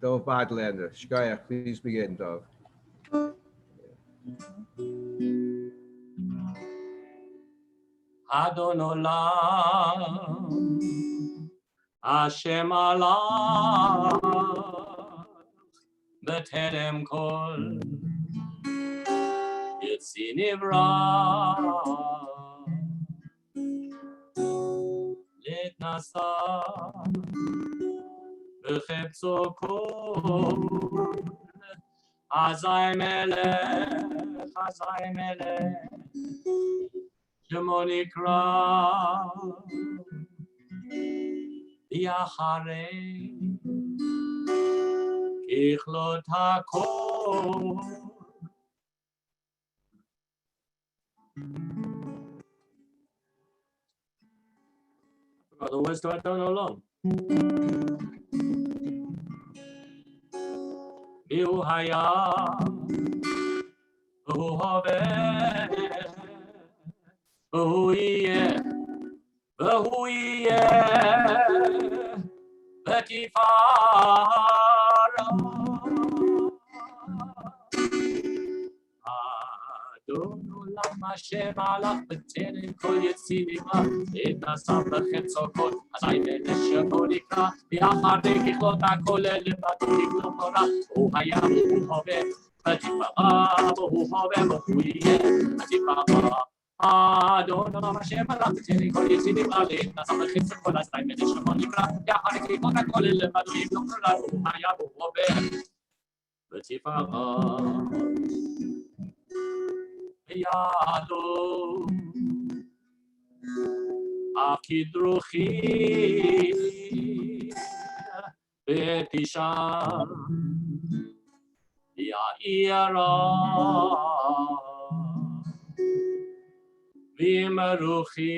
Dov Badlander. Shkoyach, please begin, Dov. Adon Olam, Hashem Allah, B'Terem Kol, Yitzi Nivra, Litnasa, B'Chepso Kol, Azai Melech, Shemonikra, Yacharei, Kichlot HaKol. The words to Adon Olam. Mihu Haya, Hu Hoveh, Hu Yeh, Hu Yeh, V'Tifara. Adon Olam Hashem Allah B'Terem Kol Yitzi Nivra Litnasa B'Chepso Kol Azai Melech Shemonikra V'Yacharei Kichlot HaKol Lebado Kichlot Torah Hu Haya Hu Hoveh V'Tifara Hu Hoveh Hu Yeh V'Tifara Adon Olam Hashem Allah B'Terem Kol Yitzi Nivra Litnasa B'Chepso Kol Azai Melech Shemonikra V'Yacharei Kichlot HaKol Lebado Kichlot Torah Hu Haya Hu Hoveh V'Tifara Yado Akidruchi Betisha Yaira Vimaruchi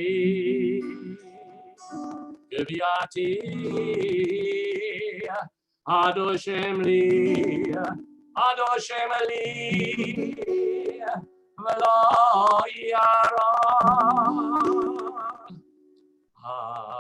Geviati Adoshem Li V'lo yara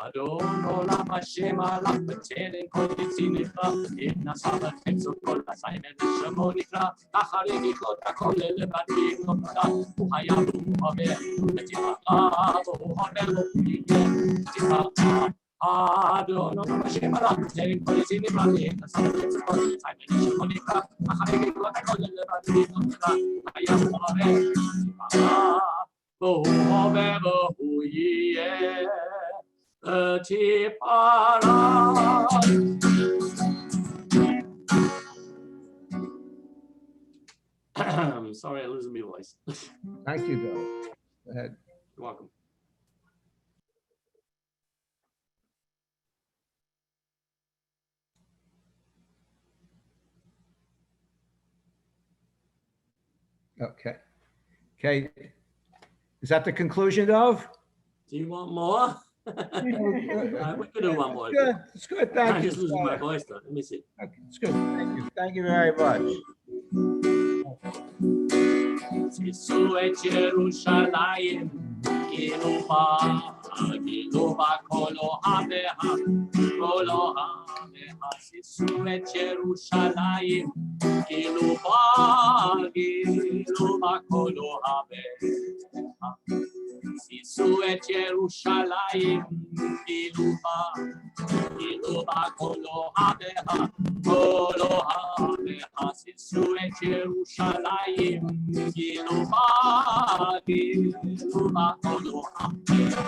Adon Olam Hashem Allah B'Terem Kol Yitzi Nivra Litnasa B'Chepso Kol Azai Melech Shemonikra V'Yacharei Kichlot HaKol Lebado Kichlot Torah Hu Haya Hu Hoveh V'Tifara Hu Hoveh Hu Yeh V'Tifara Adon Olam Hashem Allah B'Terem Kol Yitzi Nivra Litnasa B'Chepso Kol Azai Melech Shemonikra V'Yacharei Kichlot HaKol Lebado Kichlot Torah Hu Haya Hu Hoveh V'Tifara Hu Hoveh Hu Yeh V'Tifara. I'm sorry, I'm losing my voice. Thank you, Dov. Go ahead. You're welcome. Okay. Okay. Is that the conclusion, Dov? Do you want more? We could do one more. Good. It's good. Thank I'm you. just losing my voice though. Let me see. Okay, it's good. Thank you. Thank you very much. Sisu et Yerushalayim, Giluba kolo hameha, Sisu et Yerushalayim, Giluba kolo hameha, Sisu et Yerushalayim, Giluba kolo hameha, Sisu et Yerushalayim, Giluba kolo hameha,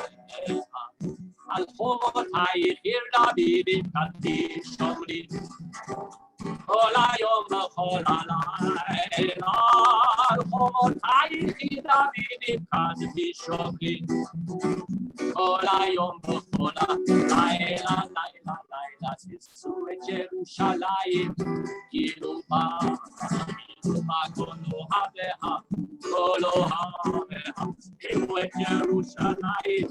Al Chomot ha'Yir Davidim Kati Shomrim, Kol hayom v'chol halayla, Al Chomot ha'Yir Davidim Kati Shomrim, Kol hayom v'chol halayla, Sisu et Yerushalayim, Giluba kolo hameha, Sisu et Yerushalayim,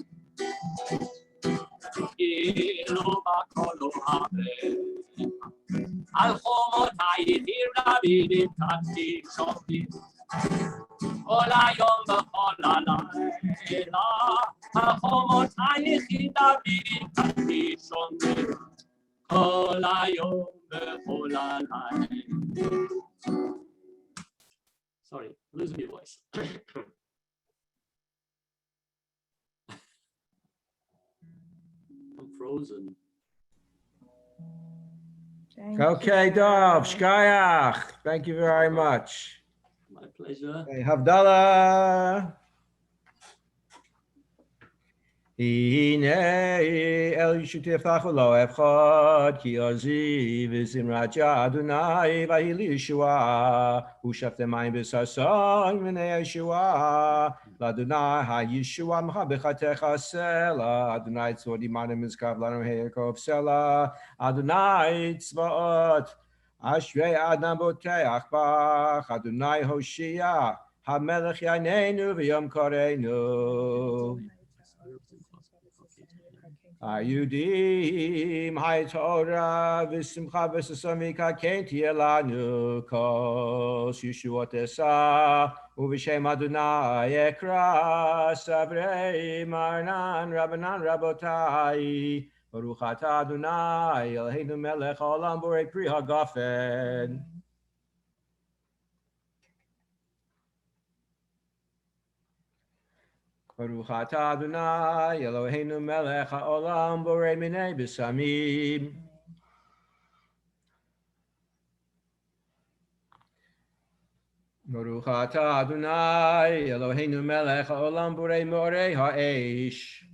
Giluba kolo hameha, Al Chomot ha'Yir Davidim Kati Shomrim, Kol hayom v'chol halayla, Al Chomot ha'Yir Davidim Kati Shomrim, כל היום וכל הלילה. Sorry, losing my voice. I'm frozen. Okay, Dov, Shkayach. Thank you very much. My pleasure. Hey, Havdallah. הנה אל ישתפך ולא אפחד כי עזיב וזמרת אדוני ויהי לי ישועה ושפטי מים בששון מפני הישועה לאדוני הישועה עמך בחטאך סלע אדוני צבאות עמנו מזכר לנו העקב סלע אדוני צבאות אשרי אדם בוטח בך אדוני הושיע המלך יעננו ויום קראנו היהודים, התורה ושמחה וששון ויקרקן תהיה לנו כל ישועות אשא ובשם אדוני אקרא סברי מרנן רבנן רבותיי ברוך אתה אדוני אלוהינו מלך העולם בורא פרי הגפן ברוך אתה אדוני אלוהינו מלך העולם בורא מיני בשמים ברוך אתה אדוני אלוהינו מלך העולם בורא מאורי האש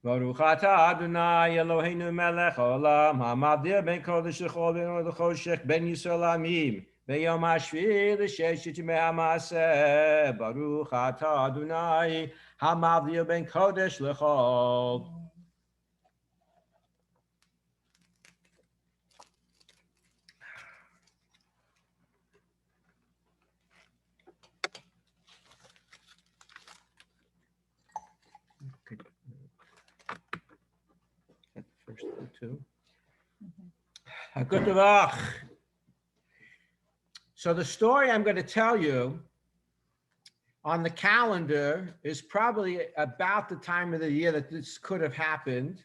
ברוך אתה אדוני אלוהינו מלך העולם המבדיל בין קודש לחול בין אור לחושך בין ישראל לעמים ביום השביעי לששת ימי המעשה ברוך אתה אדוני המבדיל בין קודש לחול Good Tavach. So the story I'm going to tell you on the calendar is probably about the time of the year that this could have happened,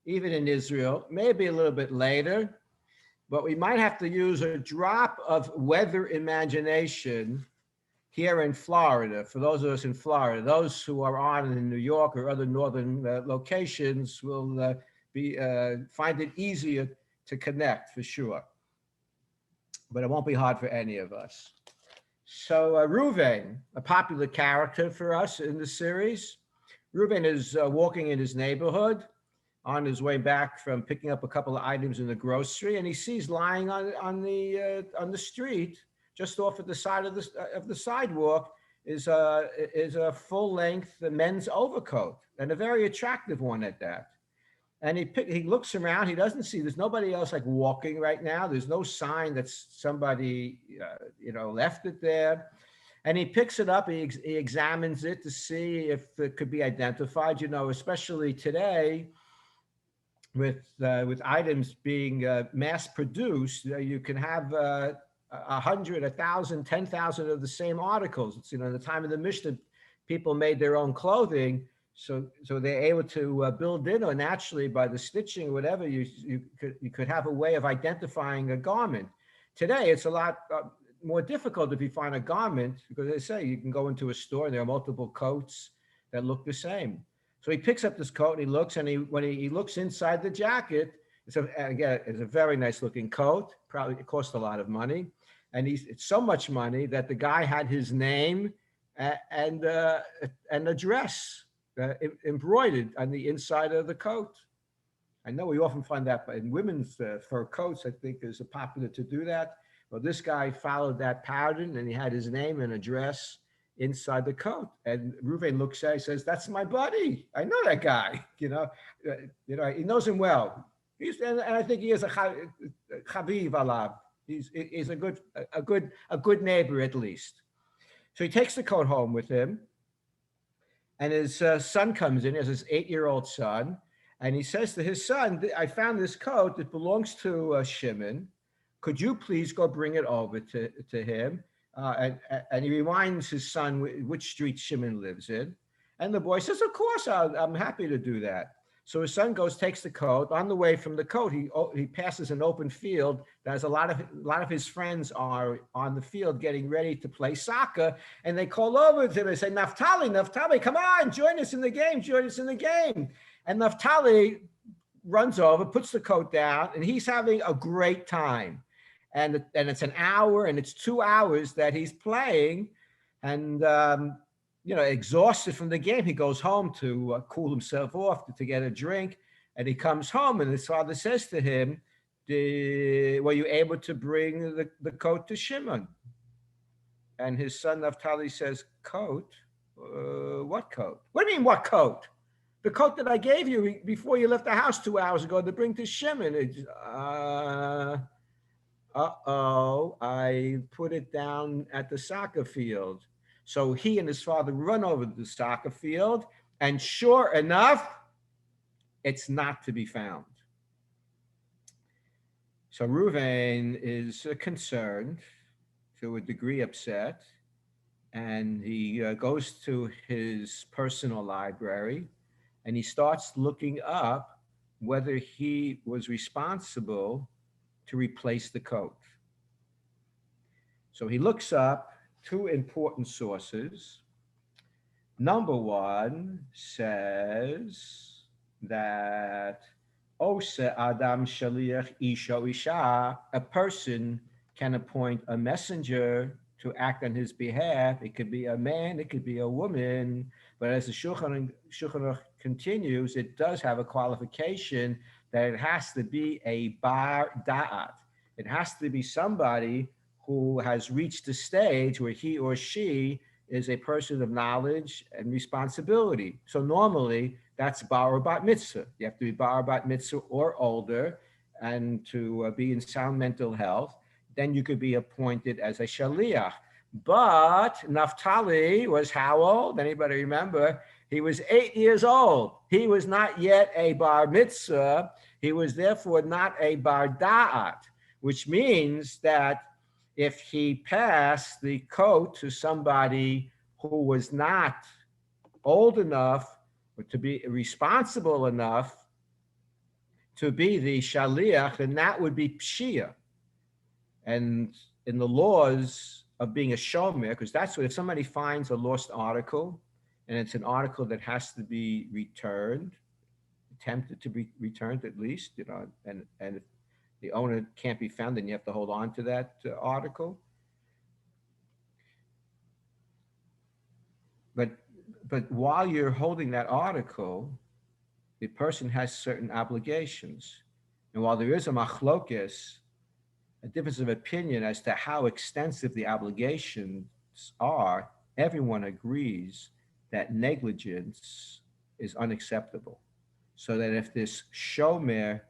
even in Israel, maybe a little bit later, but we might have to use a drop of weather imagination here in Florida. For those of us in Florida, those who are on in New York or other northern locations will find it easier to connect for sure, but it won't be hard for any of us. So Reuven, a popular character for us in the series. Reuven is walking in his neighborhood on his way back from picking up a couple of items in the grocery, and he sees lying on the street, just off at the side of the sidewalk, is a full-length men's overcoat, and a very attractive one at that. And he looks around, he doesn't see, there's nobody else like walking right now. There's no sign that somebody, left it there. And he picks it up, he examines it to see if it could be identified, especially today with items being mass produced, you can have 100, 1,000, 10,000 of the same articles. It's, in the time of the Mishnah, people made their own clothing. So they're able to build in, or naturally by the stitching or whatever, you could have a way of identifying a garment. Today, it's a lot more difficult if you find a garment, because they say you can go into a store and there are multiple coats that look the same. So he picks up this coat and he looks, and when he looks inside the jacket, it's a very nice looking coat. Probably it cost a lot of money, and it's so much money that the guy had his name and address embroidered on the inside of the coat. I know we often find that in women's fur coats. I think it's popular to do that. Well, this guy followed that pattern, and he had his name and address inside the coat. And Reuven looks at it, he says, "That's my buddy. I know that guy. He knows him well. And I think he is a chaviv alav. He's a good neighbor at least." So he takes the coat home with him. And his son comes in, he has his 8-year-old son, and he says to his son, "I found this coat that belongs to Shimon. Could you please go bring it over to him?" And he reminds his son which street Shimon lives in. And the boy says, "Of course, I'm happy to do that." So his son goes, takes the coat. On the way from the coat, he passes an open field. There's a lot of his friends are on the field getting ready to play soccer, and they call over to him. They say, Naftali, come on, join us in the game, join us in the game. And Naftali runs over, puts the coat down, and he's having a great time. And it's an hour, and it's 2 hours that he's playing, and exhausted from the game, he goes home to cool himself off, to get a drink, and he comes home, and his father says to him, were you able to bring the coat to Shimon? And his son Naphtali says, coat? What coat? What do you mean, what coat? The coat that I gave you before you left the house 2 hours ago to bring to Shimon. I put it down at the soccer field. So he and his father run over to the soccer field, and sure enough, it's not to be found. So Reuven is concerned, to a degree upset, and he goes to his personal library, and he starts looking up whether he was responsible to replace the coat. So he looks up 2 important sources. Number 1 says that Ose Adam Shaliach Isha Isha, a person can appoint a messenger to act on his behalf. It could be a man, it could be a woman, but as the Shulchan Aruch continues, it does have a qualification that it has to be a bar da'at. It has to be somebody who has reached the stage where he or she is a person of knowledge and responsibility. So normally that's bar or bat mitzvah. You have to be bar or bat mitzvah or older, and to be in sound mental health. Then you could be appointed as a shaliach. But Naphtali was how old? Anybody remember? He was 8 years old. He was not yet a bar mitzvah. He was therefore not a bar da'at, which means that if he passed the coat to somebody who was not old enough or to be responsible enough to be the shaliach, then that would be pshia. And in the laws of being a shomer, because that's what, if somebody finds a lost article, and it's an article that has to be returned, attempted to be returned at least, and if the owner can't be found, then you have to hold on to that article. But while you're holding that article, the person has certain obligations. And while there is a machlokes, a difference of opinion as to how extensive the obligations are, everyone agrees that negligence is unacceptable. So that if this shomer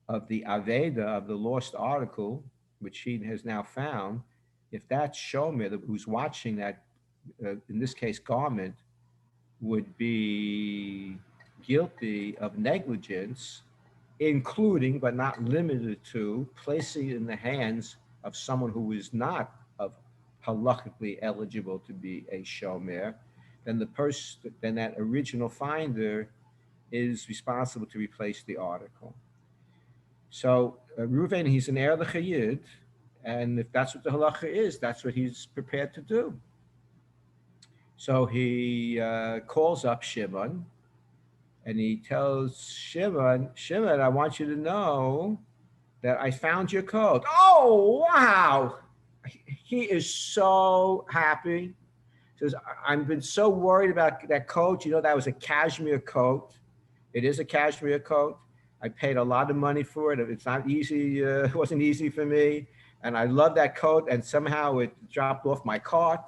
of the Aveda, of the lost article, which he has now found, if that shomer who's watching that, in this case, garment, would be guilty of negligence, including but not limited to placing it in the hands of someone who is not of halachically eligible to be a shomer, then then that original finder is responsible to replace the article. So Reuven, he's an Erlich Yid, and if that's what the halacha is, that's what he's prepared to do. So he calls up Shimon, and he tells Shimon, I want you to know that I found your coat. Oh, wow. He is so happy. He says, I've been so worried about that coat. That was a cashmere coat. It is a cashmere coat. I paid a lot of money for it. It's not easy. It wasn't easy for me. And I love that coat. And somehow it dropped off my cart.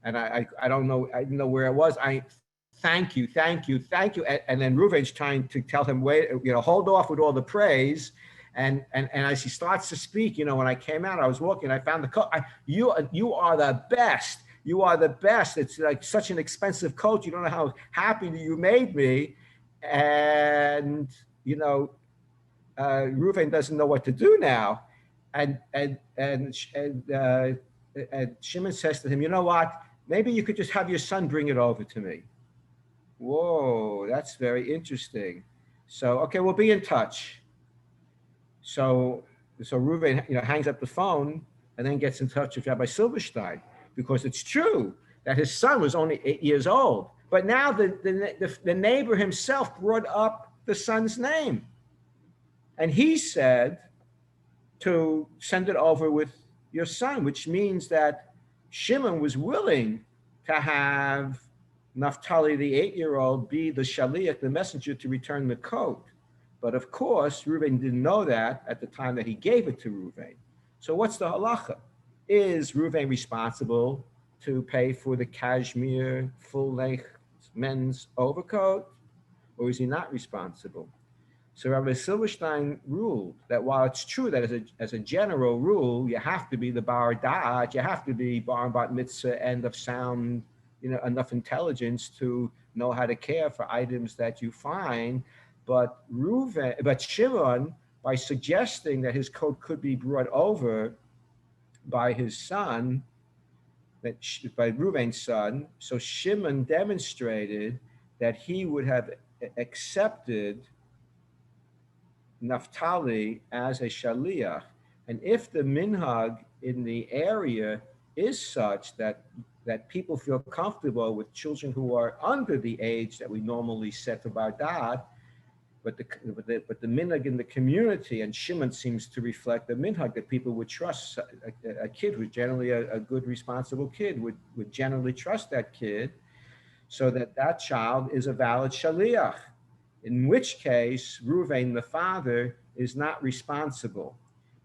And I don't know. I didn't know where it was. Thank you. And then Reuven's trying to tell him, wait, hold off with all the praise. And as he starts to speak, when I came out, I was walking, I found the coat. You are the best. You are the best. It's like such an expensive coat. You don't know how happy you made me. And, Reuven doesn't know what to do now. And Shimon says to him, you know what? Maybe you could just have your son bring it over to me. Whoa, that's very interesting. So, okay, we'll be in touch. So, so Reuven, hangs up the phone and then gets in touch with Rabbi Silverstein because it's true that his son was only 8 years old. But now the neighbor himself brought up the son's name. And he said to send it over with your son, which means that Shimon was willing to have Naphtali, the 8-year-old, be the shaliach, the messenger, to return the coat. But of course, Reuven didn't know that at the time that he gave it to Reuven. So what's the halacha? Is Reuven responsible to pay for the cashmere full-length men's overcoat, or is he not responsible? So Rabbi Silverstein ruled that while it's true that as a general rule, you have to be the bar da'at, you have to be bar bat mitzvah and of sound, enough intelligence to know how to care for items that you find. But Shimon, by suggesting that his coat could be brought over by his son, by Reuven's son, so Shimon demonstrated that he would have accepted Naphtali as a shaliach. And if the minhag in the area is such that people feel comfortable with children who are under the age that we normally set to bar da'at, but the minhag in the community, and Shimon seems to reflect the minhag that people would trust a kid who's generally a good, responsible kid, would generally trust that kid, so that child is a valid shaliach. In which case, Reuven, the father, is not responsible.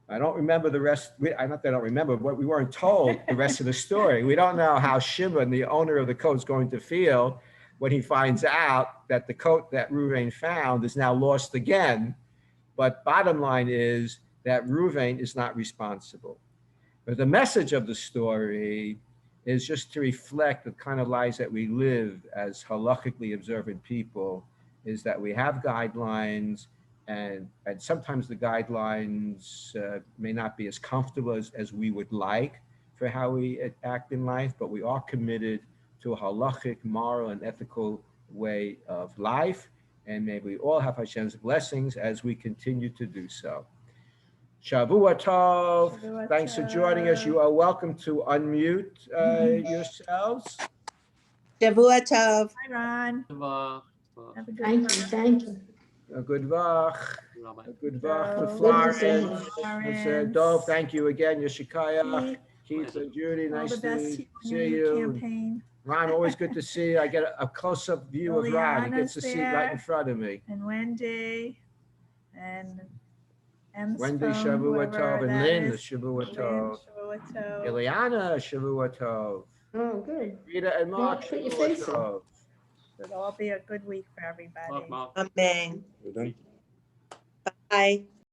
I don't remember the rest. Not that I don't remember, but we weren't told the rest of the story. We don't know how Shimon, the owner of the coat, is going to feel when he finds out that the coat that Reuven found is now lost again. But bottom line is that Reuven is not responsible. But the message of the story is just to reflect the kind of lives that we live as halakhically observant people, is that we have guidelines, and sometimes the guidelines may not be as comfortable as we would like for how we act in life, but we are committed to a halachic, moral, and ethical way of life. And may we all have Hashem's blessings as we continue to do so. Shavua Tov. Shavua Thanks for Tov. joining us. You are welcome to unmute yourselves. Shavua Tov. Hi, Ron. Have a good Thank you, night. thank you. A good vach. Rabbi. A good vach to Good Florence. Florence. Dov, thank you again. Yeshikaya. Keith, Keith and Judy, all nice the best to to you see on your new you. campaign. Ron, always good to see you. I get a close-up view of Ron. He gets to Liliana's see it right in there. front of me. And Wendy and M's Wendy, phone, Shavua whoever Tov, and that Lynn, is. Shavua Lynn, Tov. Shavua Tov. Ileana, Shavua Tov. Oh, good. Rita and Mark, Mark, put your Shavua face in. Tov. It'll all be a good week for everybody. Mark. Amen. We're done. Bye.